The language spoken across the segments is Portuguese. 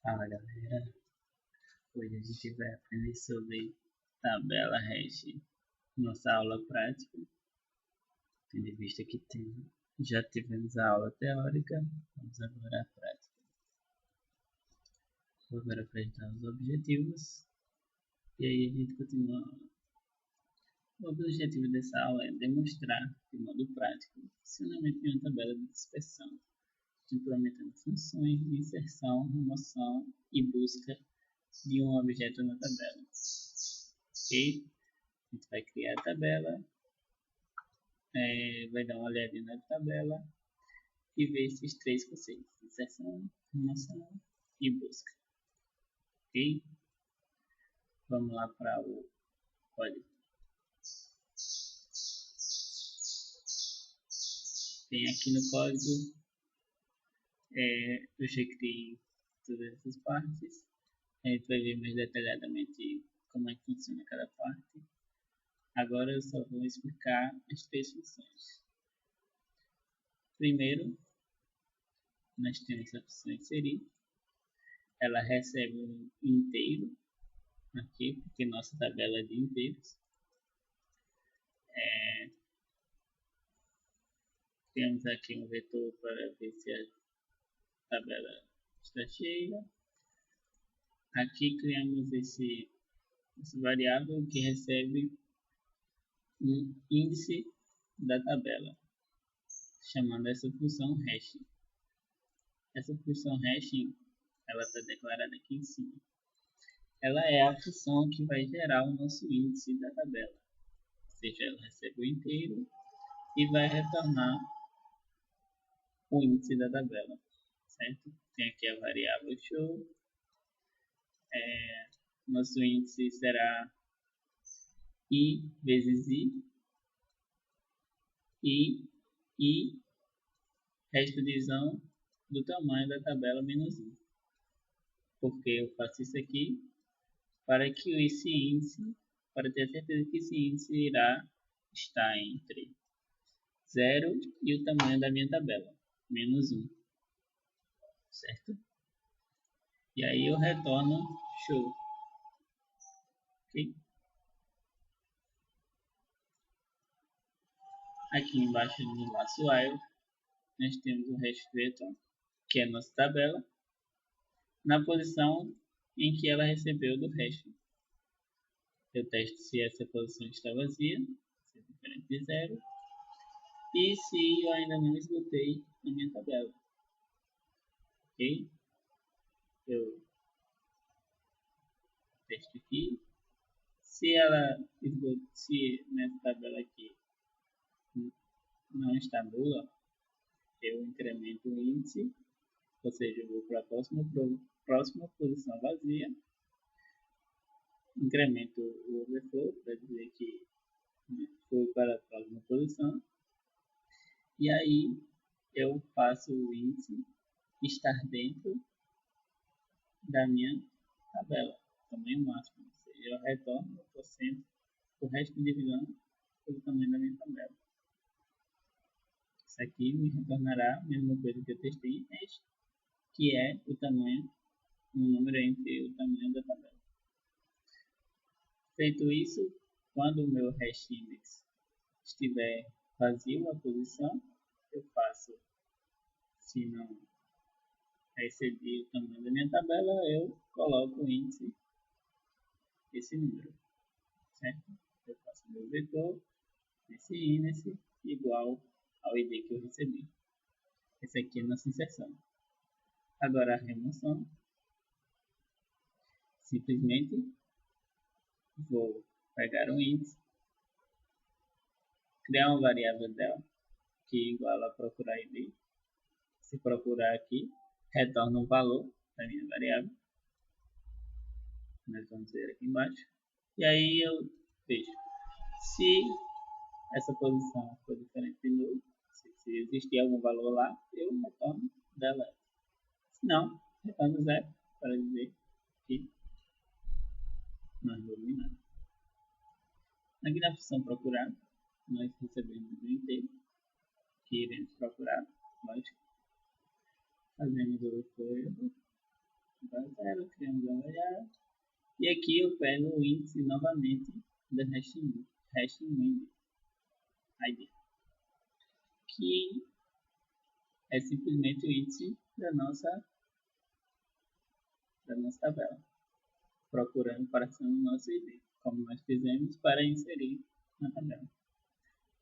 Fala galera, hoje a gente vai aprender sobre tabela hash. Nossa aula prática, tendo em vista que já tivemos a aula teórica, vamos agora à prática. Vou agora apresentar os objetivos e aí a gente continua a aula. O objetivo dessa aula é demonstrar, de modo prático, o funcionamento de uma tabela de dispersão, implementando funções de inserção, remoção e busca de um objeto na tabela. Ok? A gente vai criar a tabela, vai dar uma olhadinha na tabela e ver esses três conceitos: inserção, remoção e busca. Ok? Vamos lá para o código. Tem aqui no código, eu já criei todas essas partes. A gente vai ver mais detalhadamente como é que funciona cada parte. Agora eu só vou explicar as três funções. Primeiro, nós temos a função inserir. Ela recebe um inteiro aqui, porque nossa tabela é de inteiros. Temos aqui um vetor para ver se a tabela está cheia. Aqui criamos esse variável que recebe um índice da tabela, chamando essa função hash. Essa função hash, ela está declarada aqui em cima. Ela é a função que vai gerar o nosso índice da tabela. Ou seja, ela recebe o inteiro e vai retornar o índice da tabela, certo? Tem aqui a variável show. Nosso índice será i vezes i resto divisão do tamanho da tabela menos 1. Porque eu faço isso aqui para que esse índice, para ter certeza que esse índice irá estar entre 0 e o tamanho da minha tabela, menos 1, certo? E aí eu retorno show, ok? Aqui embaixo no laço while, nós temos o hash vetor, que é a nossa tabela, na posição em que ela recebeu do hash. Eu testo se essa posição está vazia, se é diferente de 0, e se eu ainda não esgotei a minha tabela. Ok? Eu testo aqui. Se nessa tabela aqui não está nula, eu incremento o índice, ou seja, eu vou para a próxima posição vazia, incremento o overflow para dizer que foi para a próxima posição, e aí eu faço o índice estar dentro da minha tabela, tamanho máximo, ou seja, eu retorno o resto divisão pelo tamanho da minha tabela. Isso aqui me retornará a mesma coisa que eu testei em hash, que é o tamanho, um número entre o tamanho da tabela. Feito isso, quando o meu hash index estiver vazio a posição, eu faço, se não receber o tamanho da minha tabela, eu coloco o índice, esse número, certo? Eu faço meu vetor, esse índice, igual ao ID que eu recebi. Esse aqui é a nossa inserção. Agora a remoção, simplesmente vou pegar um índice, criar uma variável del, que é igual a procurar ID. Se procurar aqui, retorna o valor da minha variável. Nós vamos ver aqui embaixo. E aí eu vejo se essa posição for diferente de nulo, se existir algum valor lá, eu retorno dela. Se não, retorno 0 para dizer que não evolui nada. Aqui na função procurar, nós recebemos o inteiro que iremos procurar, lógico. Fazemos o erro, igual a zero, criamos a variável. E aqui eu pego o índice novamente da hash ID, que é simplesmente o índice da nossa tabela, procurando paração no nosso ID, como nós fizemos para inserir na tabela.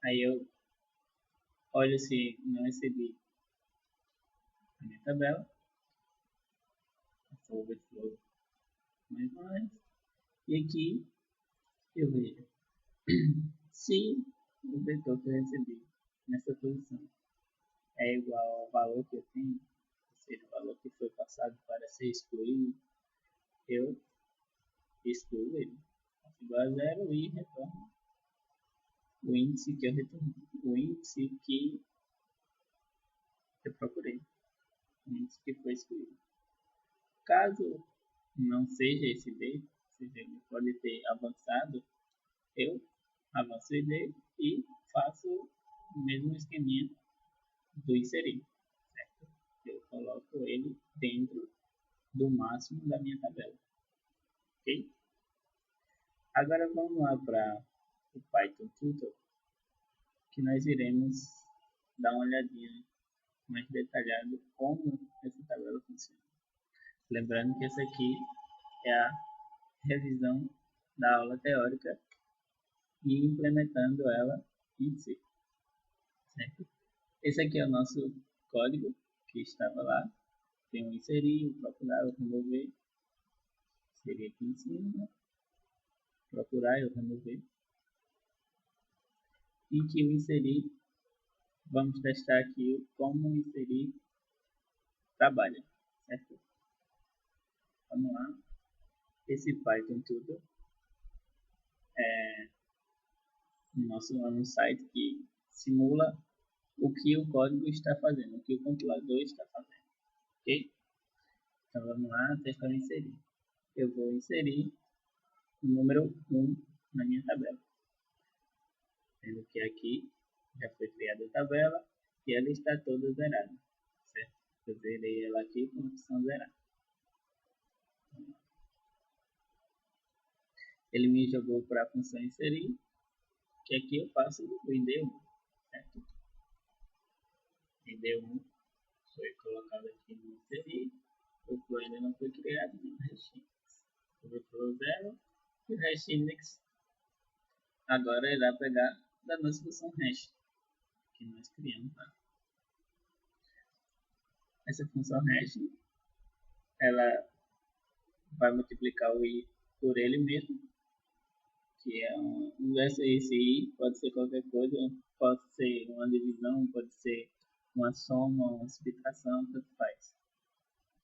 Aí eu olho se não recebi a minha tabela, faço overflow mais, e aqui eu vejo se o vetor que eu recebi nessa posição é igual ao valor que eu tenho, ou seja, o valor que foi passado para ser excluído, eu excluo ele. Igual a zero e retorno o índice que eu retornei, o índice que eu procurei, o índice que foi excluído. Caso não seja esse D, ou seja, ele pode ter avançado, eu avanço o ID e faço o mesmo esqueminha do inserir, certo? Eu coloco ele dentro do máximo da minha tabela, ok? Agora vamos lá para o Python Tutor, que nós iremos dar uma olhadinha mais detalhada como essa tabela funciona. Lembrando que essa aqui é a revisão da aula teórica e implementando ela em si, certo? Esse aqui é o nosso código que estava lá. Tem o inserir, o procurar, o remover. Inserir aqui em cima, procurar e o remover. Em que o inserir, vamos testar aqui como o inserir trabalha, certo? Vamos lá. Esse Python tudo é um site que simula o que o código está fazendo, o que o compilador está fazendo, ok? Então vamos lá, testar inserir. Eu vou inserir o número 1 na minha tabela. Sendo que aqui já foi criada a tabela e ela está toda zerada, certo? Eu zerei ela aqui com a opção zerar. Ele me jogou para a função inserir, que aqui eu faço o ID1, certo? ID1 foi colocado aqui no inserir, o flow ainda não foi criado no hashindex. O flow 0 e o hashindex agora irá pegar da nossa função hash que nós criamos lá. Essa função hash ela vai multiplicar o i por ele mesmo, que é esse i pode ser qualquer coisa, pode ser uma divisão, pode ser uma soma, uma subtração, tanto faz.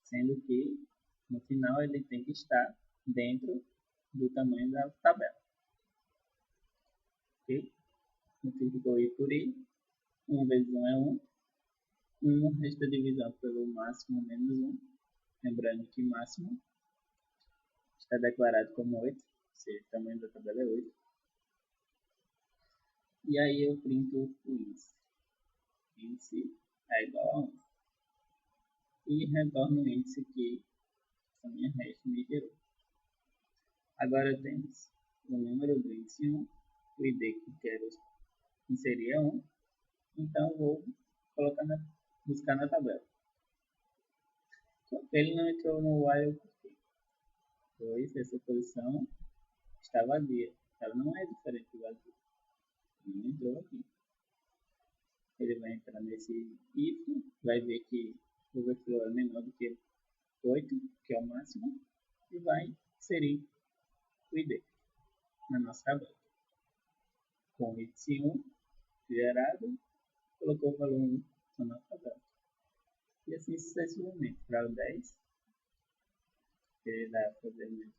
Sendo que no final ele tem que estar dentro do tamanho da tabela. Ok? Multiplicou i por i, 1 vezes 1 é 1, 1 resta divisão pelo máximo menos 1, lembrando que máximo está declarado como 8, ou seja, o tamanho da tabela é 8. E aí eu printo o índice. Índice é igual a 1. E retorno o índice que a minha hash me gerou. Agora temos o número do índice 1, o id que quero inserir é 1, então vou buscar na tabela. Ele não entrou no while porque pois essa posição está vazia. Ela não é diferente do vazio. Não entrou aqui. Ele vai entrar nesse if, vai ver que o overflow é menor do que 8, que é o máximo, e vai inserir o id na nossa tabela. Com o índice 1 gerado, colocou o valor 1 na nossa tabela. E assim sucessivamente. Para o 10, ele vai fazer a mesma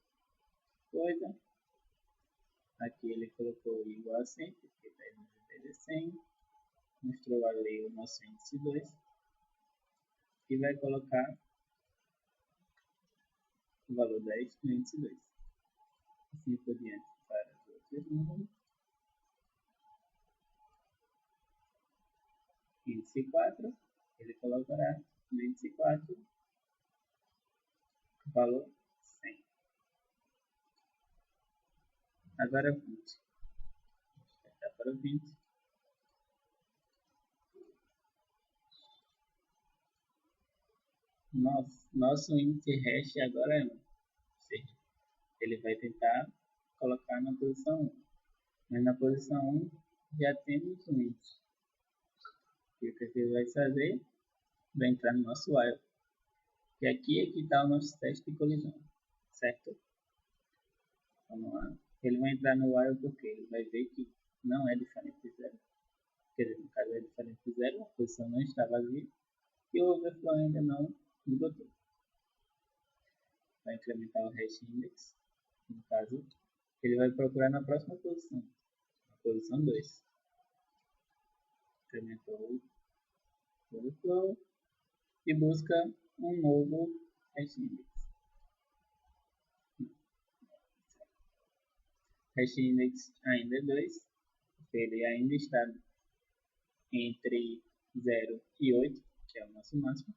coisa. Aqui ele colocou igual a 100, porque 10 vezes é 100. Mostrou ali o nosso índice 2. E vai colocar o valor 10 no índice 2. Assim por diante para os outros números. Índice 4, ele colocará no índice 4 valor 100. Agora 20. Dá para 20. Nosso índice hash agora é 1. Ou seja, ele vai tentar colocar na posição 1. Mas na posição 1 já temos um índice. E o que ele vai fazer? Vai entrar no nosso while. E aqui é que está o nosso teste de colisão. Certo? Vamos lá. Ele vai entrar no while porque ele vai ver que não é diferente de 0. Quer dizer, no caso é diferente de 0, a posição não está vazia. E o overflow ainda não esgotou. Vai incrementar o hash index. No caso, ele vai procurar na próxima posição. Na posição 2. Incrementou o overflow e busca um novo hash index. Hash index ainda é 2. Ele ainda está entre 0 e 8, que é o nosso máximo.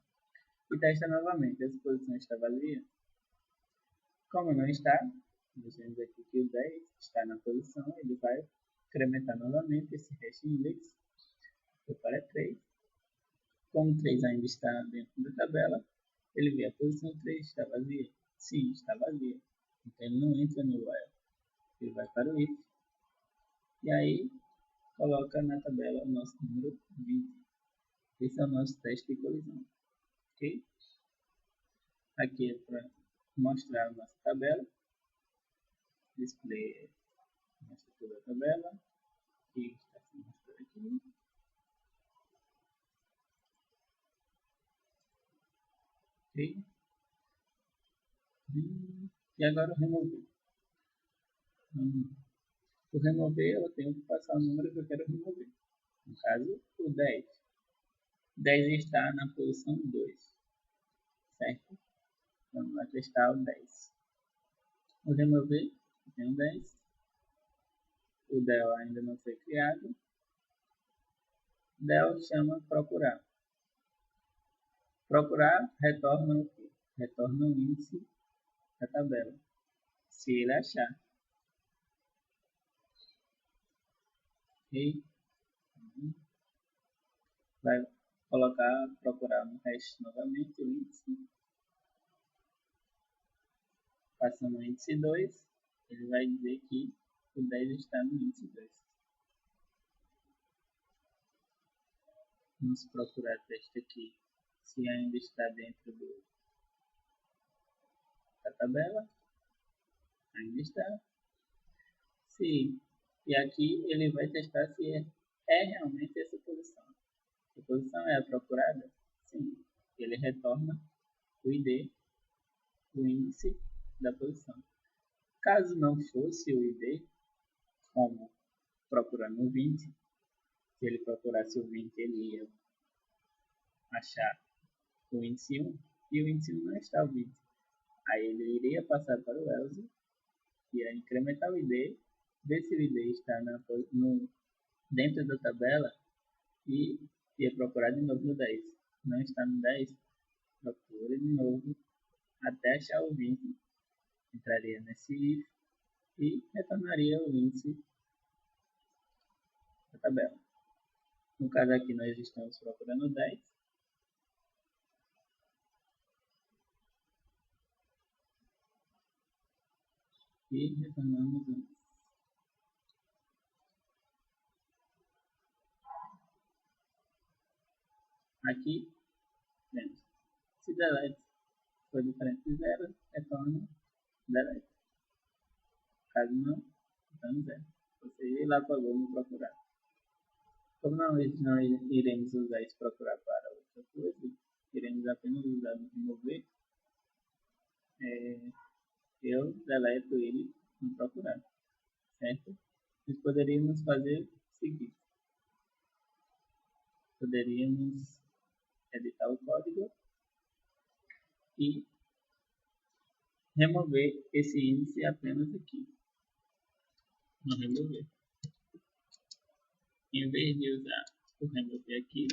E testa novamente. Essa posição está vazia. Como não está, nós vemos aqui que o 10 está na posição. Ele vai incrementar novamente esse hash index para 3. Como 3 ainda está dentro da tabela, ele vê a posição 3 está vazia. Sim, está vazia. Então ele não entra no while. Ele vai para o if. E aí coloca na tabela o nosso número 20. Esse é o nosso teste de colisão. Ok? Aqui é para mostrar a nossa tabela. Display mostra toda a tabela. Que está se mostrando aqui. Ok? E agora o remover. O remover, eu tenho que passar o número que eu quero remover. No caso, o 10. 10 está na posição 2. Certo? Vamos lá testar o 10. Vou remover, eu tenho 10. O del ainda não foi criado. Del chama procurar. Procurar retorna o quê? Retorna o índice da tabela. Se ele achar. Ok? Vai colocar, procurar no hash novamente o índice. Passando no índice 2, ele vai dizer que o 10 está no índice 2. Vamos procurar o teste aqui, se ainda está dentro da tabela. Ainda está. Sim. E aqui ele vai testar se é realmente essa posição. Se a posição é a procurada, sim. Ele retorna o ID, o índice da posição. Caso não fosse o ID, como procurando o 20, se ele procurasse o 20, ele ia achar o índice 1, e o índice 1 não está o 20. Aí ele iria passar para o else, ia incrementar o ID, ver se o ID está dentro da tabela e ia procurar de novo no 10. Não está no 10, procura de novo até achar o 20. Entraria nesse if e retornaria o índice da tabela. No caso aqui nós estamos procurando 10. E retornamos 1. Aqui vemos. Se delete for diferente de 0, retorna delete. Caso não, então 0. Você ir lá para o Google procurar. Como não iremos usar esse procurar para outra coisa, iremos apenas usar no remover, eu deleto ele no procurar, certo? Nós poderíamos fazer o seguinte. Poderíamos editar o código e remover esse índice apenas aqui. No remover. Em vez de usar o remover aqui,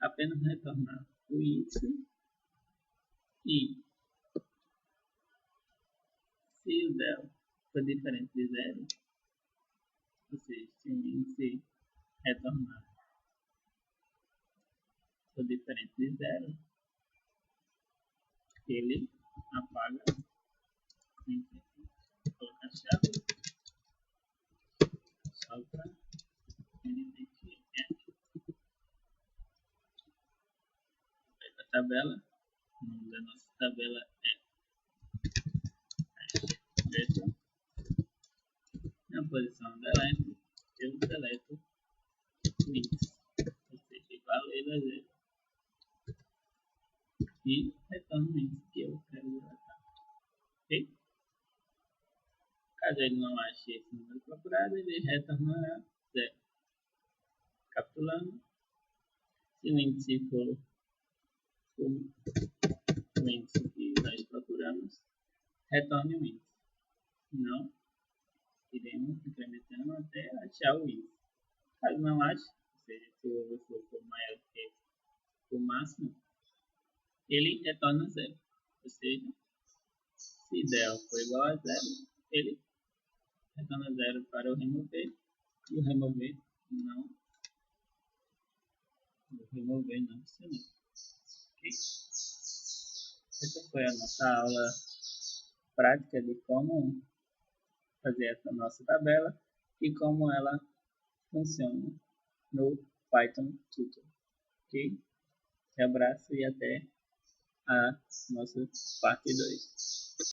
apenas retornar o índice e Se o del for diferente de zero, ou seja, se o índice retornar for diferente de zero, ele apaga o índice aqui. Vou colocar a chave só para ele ver que a tabela, o nome da nossa tabela é vetor. Na posição delete, eu deleto o índice, ou seja, igual ele a zero. E retorno o índice que eu quero deletar. Ok? Caso ele não ache esse número procurado, ele retornará zero. Capitulando, se o índice for o índice que nós procuramos, retorne o índice. Se não, iremos incrementando até achar o índice. Caso não ache, ou seja, se o valor for maior que o máximo, ele retorna zero. Ou seja, se del for igual a zero, ele retorna zero para o remover, e o remover não funcionou. Okay? Essa foi a nossa aula prática de como fazer essa nossa tabela e como ela funciona no Python Tutor. Ok? Um abraço e até a nossa parte 2.